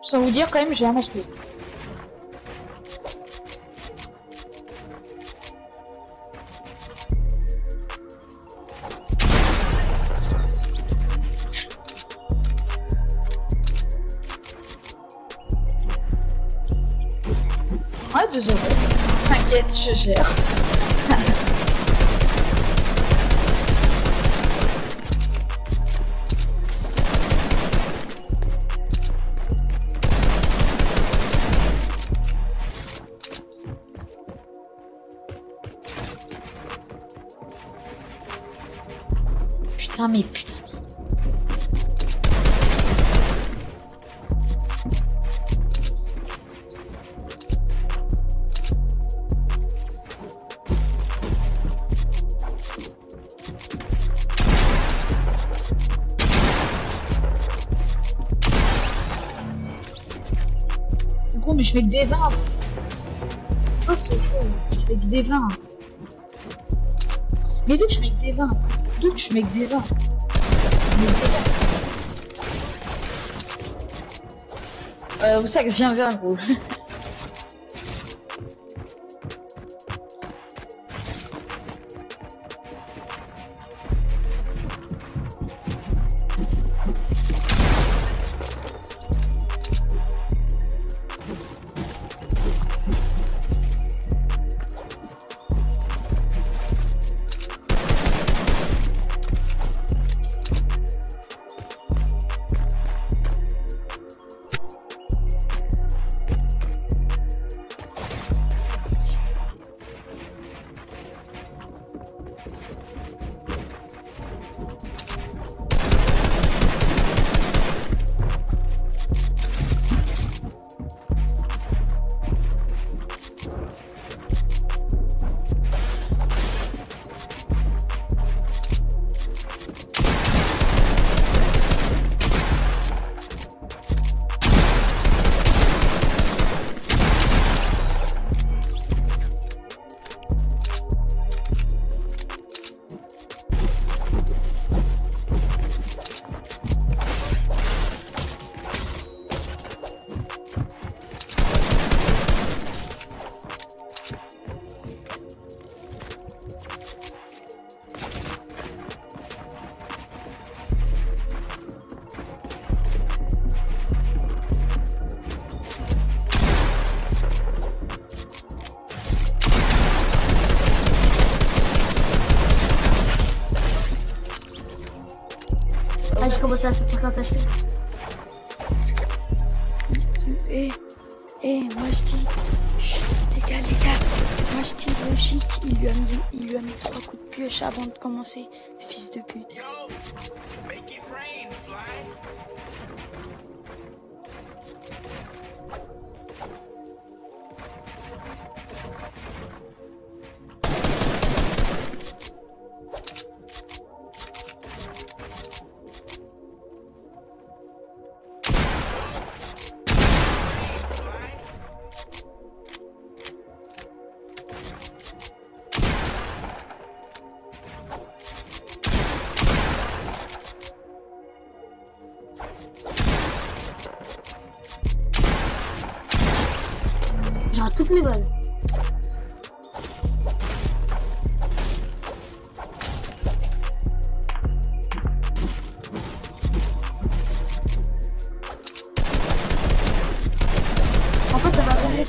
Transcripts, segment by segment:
Sans vous dire quand même, j'ai un HP. Ouais, 2 euros. T'inquiète, je gère. Putain, mais putain. Gros, mais je fais que des 20. C'est quoi ce jeu? Je fais que des 20. Mais d'où je mets que des 20? D'où je mets que des 20? Où ça que je viens vers, gros? Ah, j'ai commencé à 150 HP. Moi je dis, chut, les gars, moi je dis logique, il lui a mis 3 coups de pioche avant de commencer, fils de pute. J'ai toutes mes balles. En fait, ça va tomber.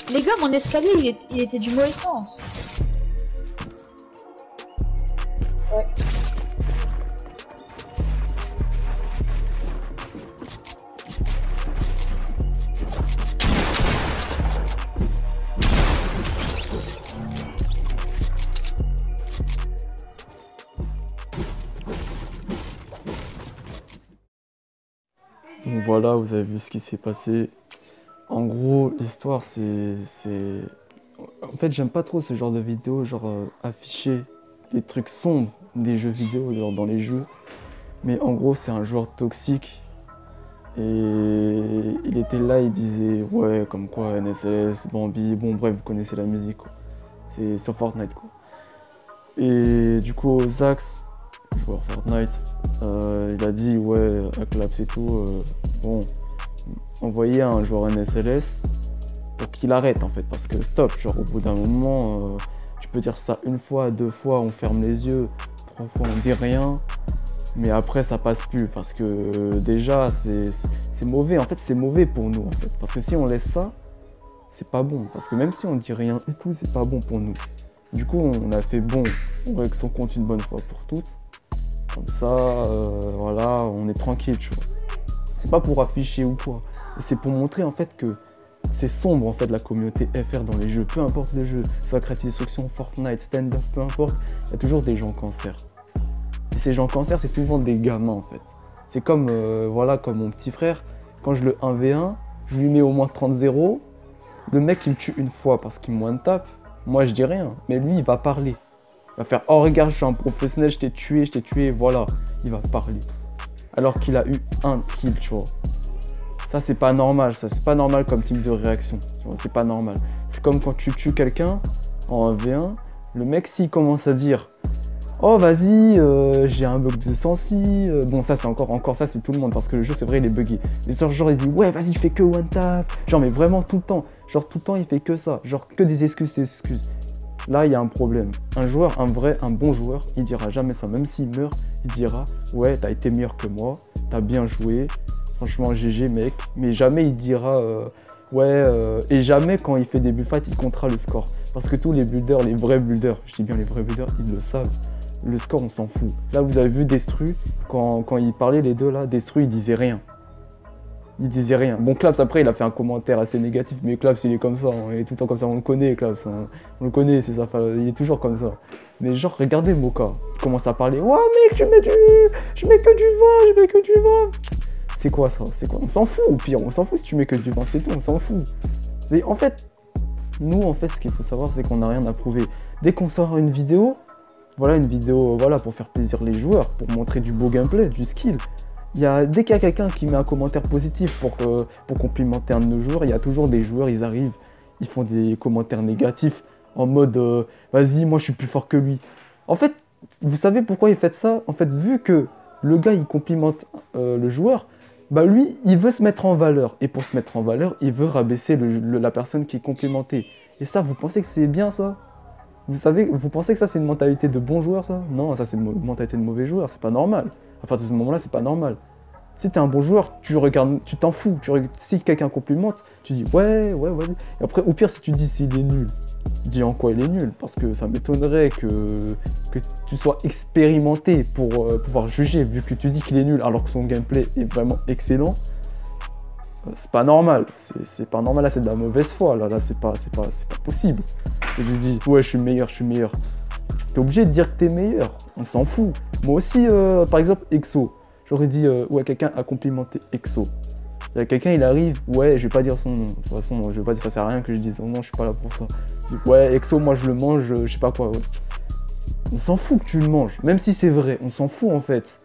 Les gars, mon escalier, il était du mauvais sens. Ouais. Donc voilà, vous avez vu ce qui s'est passé. En gros, l'histoire, En fait, j'aime pas trop ce genre de vidéo, genre afficher des trucs sombres des jeux vidéo, genre dans les jeux. Mais en gros, c'est un joueur toxique. Et il était là, il disait, ouais, comme quoi, NSS, Bambi, bon bref, vous connaissez la musique, quoi. C'est sur Fortnite, quoi. Et du coup, Zax, joueur Fortnite, il a dit, ouais, à Claps et tout, bon, envoyez un joueur NSLS pour qu'il arrête, en fait, parce que stop, genre, au bout d'un moment, tu peux dire ça une fois, deux fois, on ferme les yeux, trois fois, on dit rien. Mais après ça passe plus parce que déjà c'est mauvais, en fait c'est mauvais pour nous en fait. Parce que si on laisse ça, c'est pas bon. Parce que même si on dit rien et tout, c'est pas bon pour nous. Du coup on a fait bon, on règle son compte une bonne fois pour toutes. Comme ça, voilà, on est tranquille, tu vois. C'est pas pour afficher ou quoi. C'est pour montrer en fait que c'est sombre en fait la communauté FR dans les jeux. Peu importe le jeu, soit Creative Destruction, Fortnite, Stand-Up, peu importe, il y a toujours des gens cancer. Et ces gens cancer, c'est souvent des gamins en fait. C'est comme, voilà, comme mon petit frère, quand je le 1v1, je lui mets au moins 30-0, le mec il me tue une fois parce qu'il me one-tap, moi je dis rien, mais lui il va parler. Il va faire, oh regarde, je suis un professionnel, je t'ai tué, voilà, il va parler. Alors qu'il a eu un kill, tu vois. Ça c'est pas normal, ça c'est pas normal comme type de réaction, tu vois, c'est pas normal. C'est comme quand tu tues quelqu'un en 1v1, le mec s'il commence à dire, oh vas-y, j'ai un bug de sensi. Bon ça c'est encore ça c'est tout le monde parce que le jeu c'est vrai il est buggé. Mais genre il dit ouais vas-y je fais que one tap. Genre mais vraiment tout le temps. Genre tout le temps il fait que ça. Genre que des excuses. Là il y a un problème. Un joueur, un bon joueur, il dira jamais ça. Même s'il meurt, il dira ouais t'as été meilleur que moi, t'as bien joué. Franchement GG mec. Mais jamais il dira ouais et jamais quand il fait des bullfights il comptera le score. Parce que tous les builders, les vrais builders, je dis bien les vrais builders, ils le savent. Le score on s'en fout. Là vous avez vu Destru, quand ils parlaient les deux là, Destru il disait rien. Il disait rien. Bon Claps après il a fait un commentaire assez négatif, mais Claps il est comme ça, il est tout le temps comme ça, on le connaît Claps, hein. On le connaît, c'est ça, il est toujours comme ça. Mais genre regardez Moka, il commence à parler, ouais mec je mets que du vin. C'est quoi ça? C'est quoi? On s'en fout au pire, on s'en fout si tu mets que du vin, c'est tout, on s'en fout. Mais en fait, nous en fait ce qu'il faut savoir c'est qu'on n'a rien à prouver. Dès qu'on sort une vidéo, voilà pour faire plaisir les joueurs, pour montrer du beau gameplay, du skill. Dès qu'il y a quelqu'un qui met un commentaire positif pour complimenter un de nos joueurs, il y a toujours des joueurs, ils arrivent, ils font des commentaires négatifs en mode vas-y moi je suis plus fort que lui. En fait, vous savez pourquoi ils font ça? En fait, vu que le gars il complimente le joueur, bah lui il veut se mettre en valeur. Et pour se mettre en valeur, il veut rabaisser la personne qui est complimentée. Et ça, vous pensez que c'est bien ça? Vous pensez que ça c'est une mentalité de bon joueur ça? Non, ça c'est une mentalité de mauvais joueur, c'est pas normal. À partir de ce moment-là, c'est pas normal. Si t'es un bon joueur, tu regardes, tu t'en fous. Si quelqu'un complimente, tu dis ouais, vas-y. Et après, au pire, si tu dis s'il est nul, dis en quoi il est nul. Parce que ça m'étonnerait que tu sois expérimenté pour pouvoir juger, vu que tu dis qu'il est nul alors que son gameplay est vraiment excellent. C'est pas normal, c'est pas normal, là c'est de la mauvaise foi, là c'est pas possible. Et je dis ouais je suis meilleur. T'es obligé de dire que t'es meilleur, on s'en fout. Moi aussi par exemple Exo, j'aurais dit ouais quelqu'un a complimenté Exo. Il y a quelqu'un il arrive, ouais je vais pas dire son nom, de toute façon je vais pas dire ça sert à rien que je dise son nom, je suis pas là pour ça. Je dis, ouais Exo moi je le mange, je sais pas quoi. Ouais. On s'en fout que tu le manges, même si c'est vrai, on s'en fout en fait.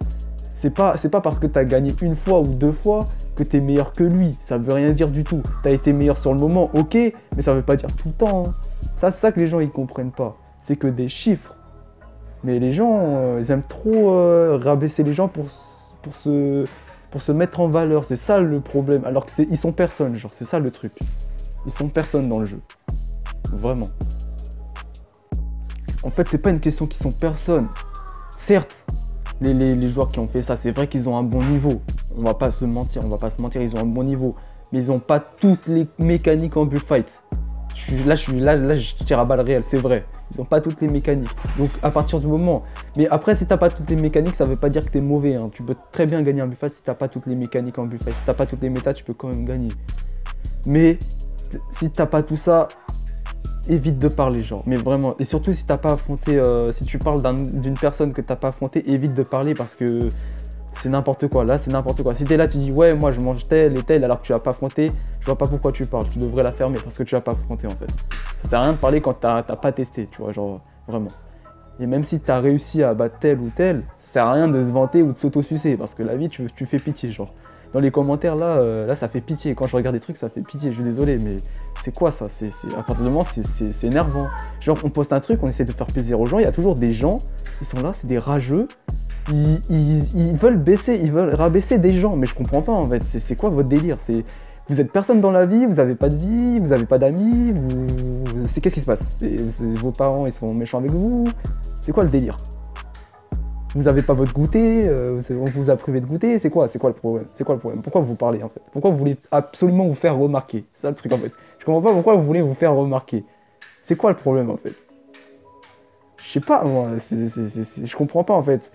C'est pas parce que t'as gagné une fois ou deux fois que t'es meilleur que lui. Ça veut rien dire du tout. T'as été meilleur sur le moment, ok, mais ça veut pas dire tout le temps. Hein. Ça, c'est ça que les gens ils comprennent pas. C'est que des chiffres. Mais les gens, ils aiment trop rabaisser les gens pour se mettre en valeur. C'est ça le problème. Alors que ils sont personne, genre c'est ça le truc. Ils sont personne dans le jeu. Vraiment. En fait, c'est pas une question qu'ils sont personne. Certes. Les joueurs qui ont fait ça, c'est vrai qu'ils ont un bon niveau. On va pas se mentir, ils ont un bon niveau. Mais ils n'ont pas toutes les mécaniques en bullfight. Là, je tire à balles réelles, c'est vrai. Ils ont pas toutes les mécaniques. Donc, à partir du moment. Mais après, si t'as pas toutes les mécaniques, ça veut pas dire que t'es mauvais. Hein. Tu peux très bien gagner un bullfight si t'as pas toutes les mécaniques en bullfight. Si t'as pas toutes les méta, tu peux quand même gagner. Mais si t'as pas tout ça, évite de parler, genre. Mais vraiment. Et surtout, si t'as pas affronté. Si tu parles d'une personne que t'as pas affronté, évite de parler parce que. C'est n'importe quoi, là c'est n'importe quoi. Si t'es là, tu dis ouais, moi je mange tel et tel alors que tu l'as pas affronté, je vois pas pourquoi tu parles. Tu devrais la fermer parce que tu l'as pas affronté en fait. Ça sert à rien de parler quand t'as pas testé, tu vois, genre vraiment. Et même si t'as réussi à battre tel ou tel, ça sert à rien de se vanter ou de s'auto-sucer parce que la vie, tu fais pitié, genre. Dans les commentaires là, ça fait pitié. Quand je regarde des trucs, ça fait pitié. Je suis désolé, mais c'est quoi ça? À partir du moment, c'est énervant. Genre, on poste un truc, on essaie de faire plaisir aux gens. Il y a toujours des gens, ils sont là, c'est des rageux. Ils veulent baisser, ils veulent rabaisser des gens, mais je comprends pas en fait. C'est quoi votre délire? Vous êtes personne dans la vie, vous avez pas de vie, vous avez pas d'amis, qu'est-ce qui se passe? Vos parents ils sont méchants avec vous? C'est quoi le délire? Vous avez pas votre goûter, on vous a privé de goûter, c'est quoi le problème? C'est quoi le problème? Pourquoi vous parlez en fait? Pourquoi vous voulez absolument vous faire remarquer? C'est ça le truc en fait. Je comprends pas pourquoi vous voulez vous faire remarquer. C'est quoi le problème en fait? Je sais pas moi, je comprends pas en fait.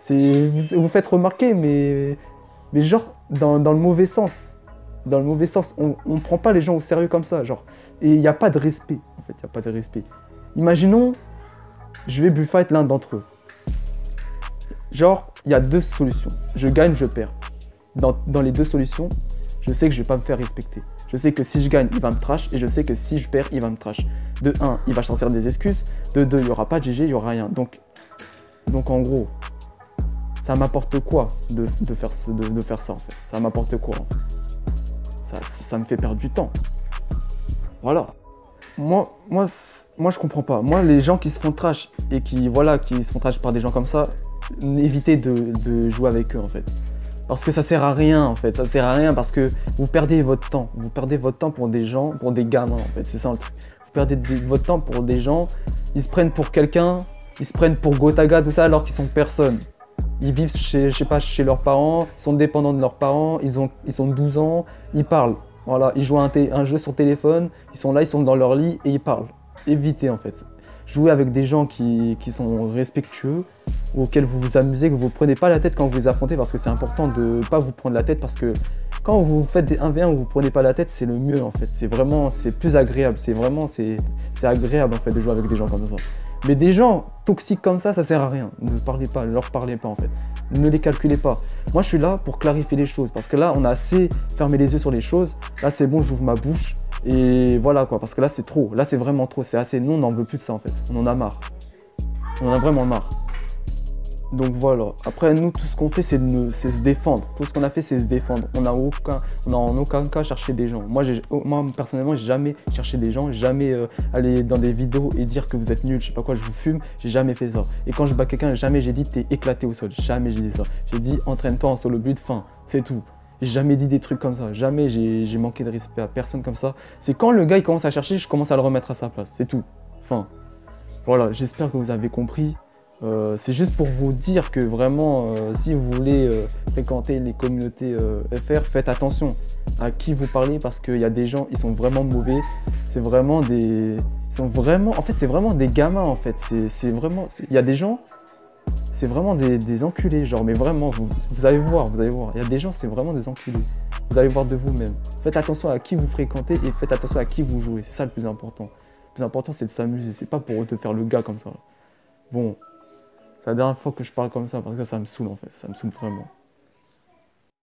Vous faites remarquer, mais genre dans le mauvais sens. Dans le mauvais sens, on prend pas les gens au sérieux comme ça, genre. Et il n'y a pas de respect, en fait, il n'y a pas de respect. Imaginons, je vais bullfight l'un d'entre eux. Genre, il y a deux solutions. Je gagne, je perds. Dans les deux solutions, je sais que je vais pas me faire respecter. Je sais que si je gagne, il va me trash, et je sais que si je perds, il va me trash. De 1, il va sortir des excuses. De 2, il n'y aura pas de GG, il n'y aura rien. Donc en gros, ça m'apporte quoi de faire ça en fait? Ça m'apporte quoi en fait? Ça me fait perdre du temps. Voilà. Moi je comprends pas. Moi, les gens qui se font trash et qui se font trash par des gens comme ça, évitez de jouer avec eux en fait. Parce que ça sert à rien en fait. Ça sert à rien parce que vous perdez votre temps. Vous perdez votre temps pour des gens, pour des gamins en fait. C'est ça le truc. Vous perdez votre temps pour des gens. Ils se prennent pour quelqu'un. Ils se prennent pour Gotaga, tout ça, alors qu'ils sont personne. Ils vivent chez leurs parents, ils sont dépendants de leurs parents, ils ont 12 ans, ils parlent. Voilà, ils jouent à un jeu sur téléphone, ils sont là, ils sont dans leur lit et ils parlent. Évitez en fait. Jouez avec des gens qui sont respectueux, auxquels vous vous amusez, que vous ne prenez pas la tête quand vous les affrontez, parce que c'est important de ne pas vous prendre la tête, parce que quand vous faites des 1v1 où vous ne prenez pas la tête, c'est le mieux en fait. C'est plus agréable, c'est agréable en fait de jouer avec des gens comme ça. Mais des gens toxiques comme ça sert à rien. Ne parlez pas, ne leur parlez pas en fait. Ne les calculez pas. Moi je suis là pour clarifier les choses, parce que là on a assez fermé les yeux sur les choses. Là c'est bon, j'ouvre ma bouche. Et voilà quoi, parce que là c'est trop. Là c'est vraiment trop, c'est assez. Nous on n'en veut plus de ça en fait. On en a marre. On en a vraiment marre. Donc voilà. Après nous tout ce qu'on fait c'est se défendre. Tout ce qu'on a fait c'est se défendre. On n'a en aucun cas cherché des gens. Moi personnellement j'ai jamais cherché des gens, jamais aller dans des vidéos et dire que vous êtes nuls, je sais pas quoi, je vous fume, j'ai jamais fait ça. Et quand je bats quelqu'un, jamais j'ai dit t'es éclaté au sol, jamais j'ai dit ça. J'ai dit entraîne-toi en solo but, fin, c'est tout. J'ai jamais dit des trucs comme ça, jamais j'ai manqué de respect à personne comme ça. C'est quand le gars il commence à chercher, je commence à le remettre à sa place, c'est tout. Enfin, voilà, j'espère que vous avez compris. C'est juste pour vous dire que vraiment, si vous voulez fréquenter les communautés FR, faites attention à qui vous parlez, parce qu'il y a des gens, ils sont vraiment mauvais. C'est vraiment des... En fait, c'est vraiment des gamins, en fait. Il y a des gens, c'est vraiment des enculés, genre, mais vraiment, vous allez voir. Il y a des gens, c'est vraiment des enculés. Vous allez voir de vous-même. Faites attention à qui vous fréquentez et faites attention à qui vous jouez. C'est ça le plus important. Le plus important, c'est de s'amuser. C'est pas pour te faire le gars comme ça. Bon. C'est la dernière fois que je parle comme ça parce que ça me saoule en fait, ça me saoule vraiment.